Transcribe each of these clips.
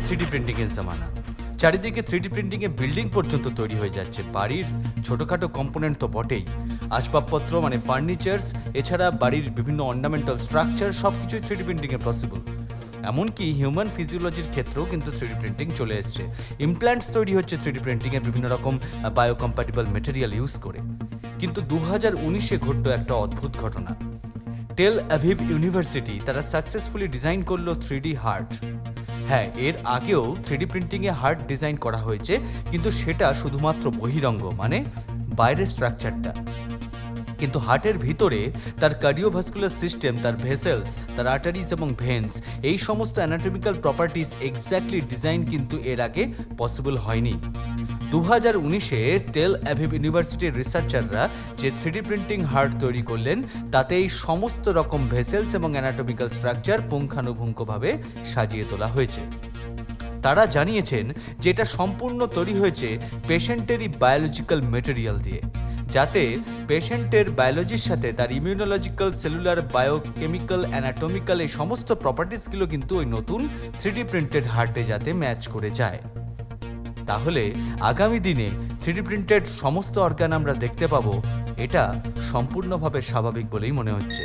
Three D প্রিন্টিংয়ের জামানা। চারিদিকে three D প্রিন্টিংয়ে building পর্যন্ত তৈরি হয়ে যাচ্ছে। বাড়ির ছোটোখাটো কম্পোনেন্ট তো বটেই, আসবাবপত্র মানে ফার্নিচার্স, এছাড়া বাড়ির বিভিন্ন অর্নামেন্টাল স্ট্রাকচার সব কিছুই থ্রিডি প্রিন্টিংয়ে পসিবল। এমনকি হিউম্যান ফিজিওলজির ক্ষেত্রেও কিন্তু থ্রিডি প্রিন্টিং চলে এসছে। ইমপ্ল্যান্টস তৈরি হচ্ছে থ্রিডি প্রিন্টিংয়ের বিভিন্ন রকম বায়োকম্প্যাটিবল মেটেরিয়াল ইউজ করে। কিন্তু 2019-এ ঘটল একটা অদ্ভুত ঘটনা। টেল অ্যাভিভ ইউনিভার্সিটি তারা সাকসেসফুলি ডিজাইন করলো 3D হার্ট। হ্যাঁ, এর আগেও 3D প্রিন্টিংয়ে হার্ট ডিজাইন করা হয়েছে, কিন্তু সেটা শুধুমাত্র বহিরঙ্গ মানে বাইরের স্ট্রাকচারটা। কিন্তু হার্টের ভিতরে তার কার্ডিওভাস্কুলার সিস্টেম, তার ভেসেলস, তার আর্টারিজ এবং ভেন্স, এই সমস্ত অ্যানাটমিক্যাল প্রপার্টিস এক্স্যাক্টলি ডিজাইন কিন্তু এর আগে পসিবল হয়নি। 2019-এ টেল অ্যাভিভ ইউনিভার্সিটির রিসার্চাররা যে 3D প্রিন্টিং হার্ট তৈরি করলেন, তাতে এই সমস্ত রকম ভেসেলস এবং অ্যানাটমিক্যাল স্ট্রাকচার পুঙ্খানুপুঙ্খভাবে সাজিয়ে তোলা হয়েছে। তারা জানিয়েছেন যে এটা সম্পূর্ণ তৈরি হয়েছে পেশেন্টেরই বায়োলজিক্যাল মেটেরিয়াল দিয়ে, যাতে পেশেন্টের বায়োলজির সাথে তার ইমিউনোলজিক্যাল, সেলুলার, বায়োকেমিক্যাল, অ্যানাটমিক্যাল এই সমস্ত প্রপার্টিসগুলো কিন্তু ওই নতুন 3D প্রিন্টেড হার্টে যাতে ম্যাচ করে যায়। তাহলে আগামী দিনে 3D প্রিন্টেড সমস্ত অর্গান আমরা দেখতে পাবো, এটা সম্পূর্ণভাবে স্বাভাবিক বলেই মনে হচ্ছে।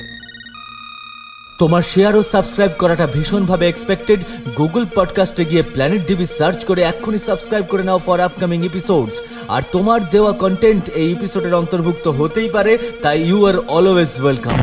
তোমার শেয়ার ও সাবস্ক্রাইব করাটা ভীষণভাবে এক্সপেক্টেড। গুগল পডকাস্টে গিয়ে প্ল্যানেট ডিবি সার্চ করে এক্ষুনি সাবস্ক্রাইব করে নাও ফর আপকামিং এপিসোডস। আর তোমার দেওয়া কন্টেন্ট এই এপিসোডের অন্তর্ভুক্ত হতেই পারে, তাই ইউ আর অলওয়েজ ওয়েলকাম।